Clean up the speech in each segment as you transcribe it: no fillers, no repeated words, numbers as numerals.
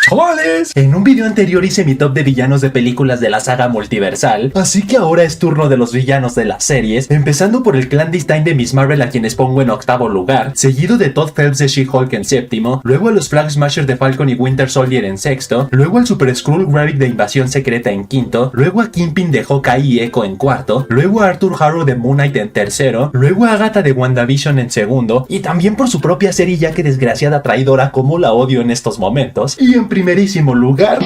¡Chavales! En un video anterior hice mi top de villanos de películas de la saga multiversal, así que ahora es turno de los villanos de las series, empezando por el clandestine de Miss Marvel, a quienes pongo en octavo lugar, seguido de Todd Phelps de She-Hulk en séptimo, luego a los Flag Smashers de Falcon y Winter Soldier en sexto, luego al Super Skrull Gravik de Invasión Secreta en quinto, luego a Kingpin de Hawkeye y Echo en cuarto, luego a Arthur Harrow de Moon Knight en tercero, luego a Agatha de WandaVision en segundo, y también por su propia serie, ya que desgraciada traidora como la odio en estos momentos, y en primerísimo lugar,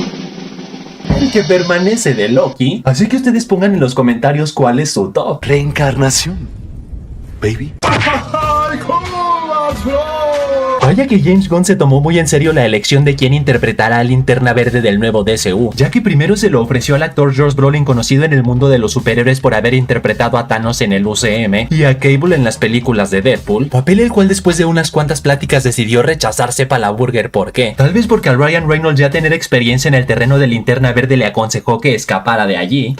el que permanece de Loki. Así que ustedes pongan en los comentarios cuál es su top. Reencarnación, baby. Vaya que James Gunn se tomó muy en serio la elección de quién interpretará a Linterna Verde del nuevo DCU, ya que primero se lo ofreció al actor Josh Brolin, conocido en el mundo de los superhéroes por haber interpretado a Thanos en el UCM y a Cable en las películas de Deadpool, papel el cual después de unas cuantas pláticas decidió rechazar sepa la burger. ¿Por qué? Tal vez porque a Ryan Reynolds ya tener experiencia en el terreno de Linterna Verde le aconsejó que escapara de allí.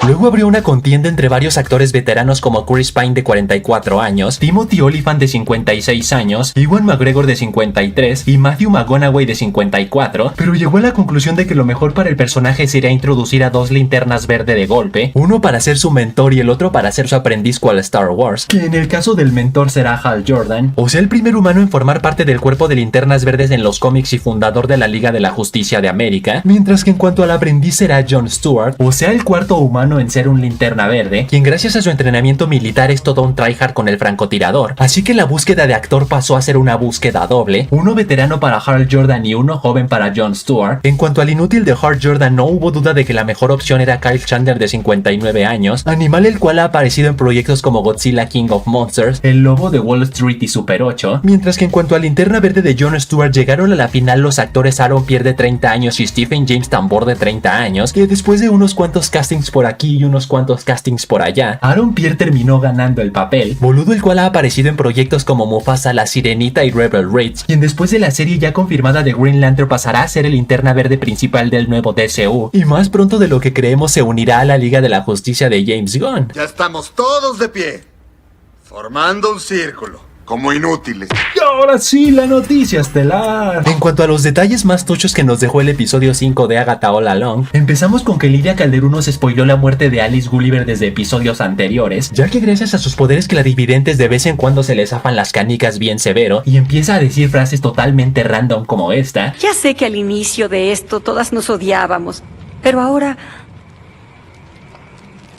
Luego abrió una contienda entre varios actores veteranos como Chris Pine de 44 años, Timothy Olyphant de 56 años, Ewan McGregor de 53 y Matthew McConaughey de 54, pero llegó a la conclusión de que lo mejor para el personaje sería introducir a dos linternas verde de golpe, uno para ser su mentor y el otro para ser su aprendiz cual Star Wars, que en el caso del mentor será Hal Jordan, o sea el primer humano en formar parte del cuerpo de linternas verdes en los cómics y fundador de la Liga de la Justicia de América, mientras que en cuanto al aprendiz será Jon Stewart, o sea el cuarto humano en ser un linterna verde, quien gracias a su entrenamiento militar es todo un tryhard con el francotirador, así que la búsqueda de actor pasó a ser una búsqueda doble, uno veterano para Hal Jordan y uno joven para Jon Stewart. En cuanto al inútil de Hal Jordan, no hubo duda de que la mejor opción era Kyle Chandler de 59 años, animal el cual ha aparecido en proyectos como Godzilla King of Monsters, El Lobo de Wall Street y Super 8, mientras que en cuanto al linterna verde de Jon Stewart llegaron a la final los actores Aaron Pierre de 30 años y Stephen James Tambor de 30 años, que después de unos cuantos castings por aquí y unos cuantos castings por allá, Aaron Pierre terminó ganando el papel, boludo el cual ha aparecido en proyectos como Mufasa, La Sirenita y Rebel Raids, quien después de la serie ya confirmada de Green Lantern pasará a ser el linterna verde principal del nuevo DCU, y más pronto de lo que creemos se unirá a la Liga de la Justicia de James Gunn. Ya estamos todos de pie, formando un círculo. Como inútiles. Y ahora sí, la noticia estelar. En cuanto a los detalles más tochos que nos dejó el episodio 5 de Agatha All Along, empezamos con que Lidia Calderón nos spoiló la muerte de Alice Gulliver desde episodios anteriores, ya que gracias a sus poderes clarividentes de vez en cuando se le zafan las canicas bien severo y empieza a decir frases totalmente random como esta. Ya sé que al inicio de esto todas nos odiábamos, pero ahora...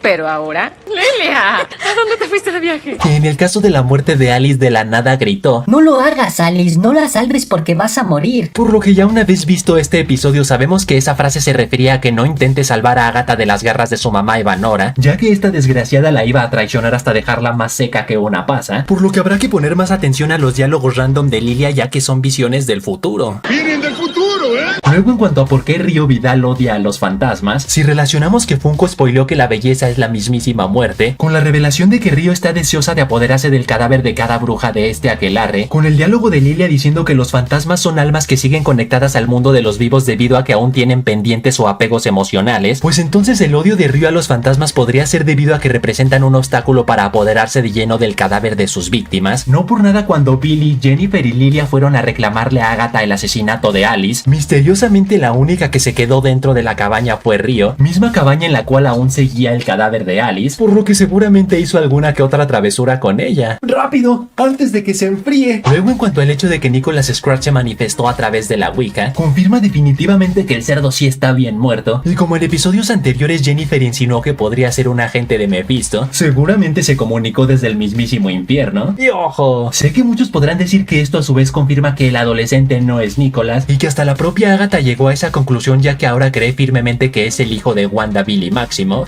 Lilia, ¿a dónde te fuiste de viaje? Que en el caso de la muerte de Alice de la nada gritó: no lo hagas, Alice, no la salves porque vas a morir. Por lo que ya una vez visto este episodio sabemos que esa frase se refería a que no intente salvar a Agatha de las garras de su mamá Evanora, ya que esta desgraciada la iba a traicionar hasta dejarla más seca que una pasa, por lo que habrá que poner más atención a los diálogos random de Lilia, ya que son visiones del futuro. ¡Vienen del futuro, eh! Luego, en cuanto a por qué Río Vidal odia a los fantasmas, si relacionamos que Funko spoileó que la belleza es la mismísima muerte, con la revelación de que Río está deseosa de apoderarse del cadáver de cada bruja de este aquelarre, con el diálogo de Lilia diciendo que los fantasmas son almas que siguen conectadas al mundo de los vivos debido a que aún tienen pendientes o apegos emocionales, pues entonces el odio de Río a los fantasmas podría ser debido a que representan un obstáculo para apoderarse de lleno del cadáver de sus víctimas. No por nada, cuando Billy, Jennifer y Lilia fueron a reclamarle a Agatha el asesinato de Alice, misteriosamente la única que se quedó dentro de la cabaña fue Río, misma cabaña en la cual aún seguía el cadáver de Alice, por lo que seguramente hizo alguna que otra travesura con ella. ¡Rápido! ¡Antes de que se enfríe! Luego, en cuanto al hecho de que Nicholas Scratch se manifestó a través de la Wicca, confirma definitivamente que el cerdo sí está bien muerto, y como en episodios anteriores Jennifer insinuó que podría ser un agente de Mephisto, seguramente se comunicó desde el mismísimo infierno. Y ojo, sé que muchos podrán decir que esto a su vez confirma que el adolescente no es Nicholas, y que hasta la propia Agatha llegó a esa conclusión, ya que ahora cree firmemente que es el hijo de Wanda, Billy Máximo.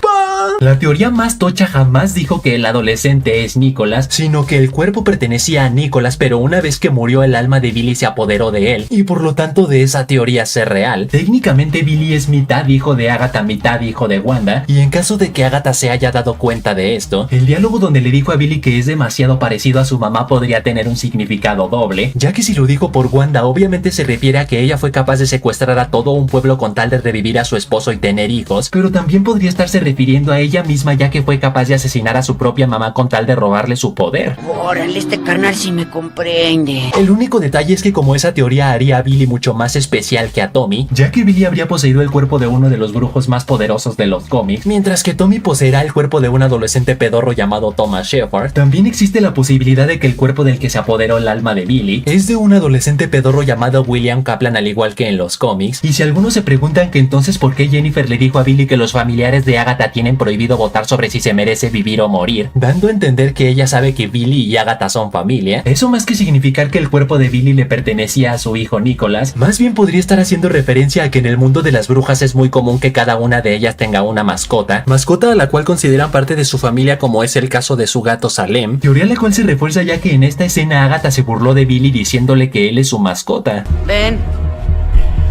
La teoría más tocha jamás dijo que el adolescente es Nicholas, sino que el cuerpo pertenecía a Nicholas, pero una vez que murió el alma de Billy se apoderó de él, y por lo tanto de esa teoría ser real. Técnicamente Billy es mitad hijo de Agatha, mitad hijo de Wanda, y en caso de que Agatha se haya dado cuenta de esto, el diálogo donde le dijo a Billy que es demasiado parecido a su mamá podría tener un significado doble, ya que si lo dijo por Wanda obviamente se refiere a que ella fue capaz de secuestrar secuestrar a todo un pueblo con tal de revivir a su esposo y tener hijos, pero también podría estarse refiriendo a ella misma, ya que fue capaz de asesinar a su propia mamá con tal de robarle su poder. Órale, este carnal sí me comprende. El único detalle es que como esa teoría haría a Billy mucho más especial que a Tommy, ya que Billy habría poseído el cuerpo de uno de los brujos más poderosos de los cómics, mientras que Tommy poseerá el cuerpo de un adolescente pedorro llamado Thomas Shepard. También existe la posibilidad de que el cuerpo del que se apoderó el alma de Billy es de un adolescente pedorro llamado William Kaplan, al igual que en los cómics. Y si algunos se preguntan que entonces por qué Jennifer le dijo a Billy que los familiares de Agatha tienen prohibido votar sobre si se merece vivir o morir, dando a entender que ella sabe que Billy y Agatha son familia, eso más que significar que el cuerpo de Billy le pertenecía a su hijo Nicholas, más bien podría estar haciendo referencia a que en el mundo de las brujas es muy común que cada una de ellas tenga una mascota a la cual consideran parte de su familia, como es el caso de su gato Salem, teoría la cual se refuerza ya que en esta escena Agatha se burló de Billy diciéndole que él es su mascota. Ven,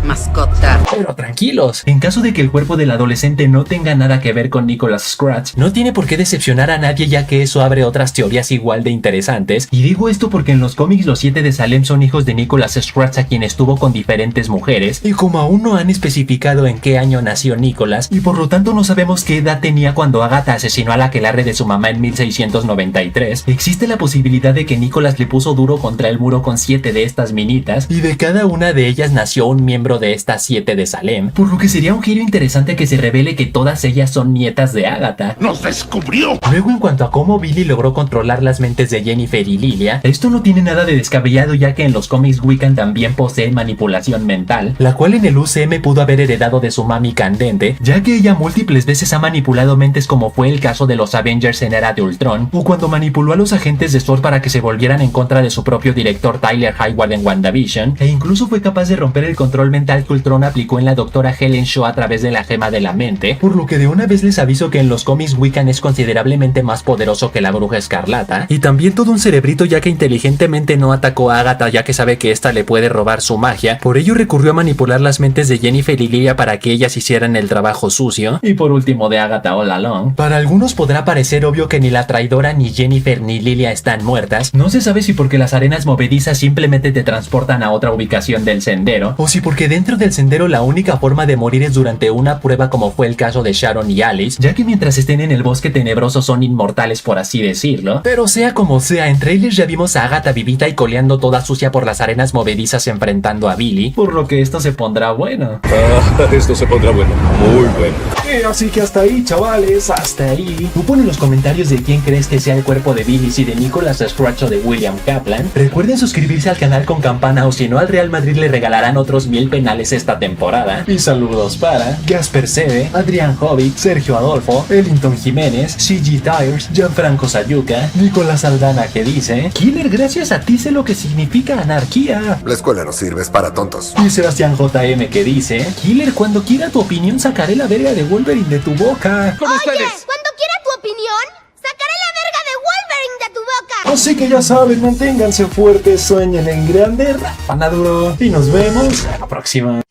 mascota. Pero tranquilos, en caso de que el cuerpo del adolescente no tenga nada que ver con Nicholas Scratch, no tiene por qué decepcionar a nadie, ya que eso abre otras teorías igual de interesantes. Y digo esto porque en los cómics los 7 de Salem son hijos de Nicholas Scratch, a quien estuvo con diferentes mujeres, y como aún no han especificado en qué año nació Nicholas, y por lo tanto no sabemos qué edad tenía cuando Agatha asesinó al aquelarre de su mamá en 1693, existe la posibilidad de que Nicholas le puso duro contra el muro con 7 de estas minitas, y de cada una de ellas nació un miembro de estas 7 de Salem, por lo que sería un giro interesante que se revele que todas ellas son nietas de Agatha. ¡Nos descubrió! Luego, en cuanto a cómo Billy logró controlar las mentes de Jennifer y Lilia, esto no tiene nada de descabellado, ya que en los cómics Wiccan también posee manipulación mental, la cual en el UCM pudo haber heredado de su mami candente, ya que ella múltiples veces ha manipulado mentes, como fue el caso de los Avengers en Era de Ultron, o cuando manipuló a los agentes de SWORD para que se volvieran en contra de su propio director Tyler Hayward en WandaVision, e incluso fue capaz de romper el control mental que Ultron aplicó en la doctora Helen Shaw a través de la gema de la mente, por lo que de una vez les aviso que en los cómics Wiccan es considerablemente más poderoso que la bruja escarlata, y también todo un cerebrito, ya que inteligentemente no atacó a Agatha, ya que sabe que esta le puede robar su magia, por ello recurrió a manipular las mentes de Jennifer y Lilia para que ellas hicieran el trabajo sucio. Y por último, de Agatha all along, para algunos podrá parecer obvio que ni la traidora ni Jennifer ni Lilia están muertas, no se sabe si porque las arenas movedizas simplemente te transportan a otra ubicación del sendero, o si porque dentro del sendero la única forma de morir es durante una prueba, como fue el caso de Sharon y Alice, ya que mientras estén en el bosque tenebroso son inmortales, por así decirlo. Pero sea como sea, en trailers ya vimos a Agatha vivita y coleando toda sucia por las arenas movedizas enfrentando a Billy, por lo que esto se pondrá bueno. Esto se pondrá bueno, muy bueno. Así que hasta ahí, chavales, hasta ahí. Tú pon en los comentarios de quién crees que sea el cuerpo de Billy, si de Nicholas Scratch o de William Kaplan. Recuerden suscribirse al canal con campana, o si no, al Real Madrid le regalarán otros 1000 penales esta temporada. Y saludos para Gasper Seve, Adrián Jovic, Sergio Adolfo, Ellington Jiménez, CG Tires, Gianfranco Sayuca, Nicolás Aldana, que dice: Killer, gracias a ti sé lo que significa anarquía. La escuela no sirve, es para tontos. Y Sebastián JM, que dice: Killer, cuando quiera tu opinión sacaré la verga de Wolverine de tu boca. Oye, cuando quiera tu opinión, sacaré la verga de Wolverine de tu boca. Así que ya saben, manténganse fuertes, sueñen en grande, rapan a duro, y nos vemos a la próxima.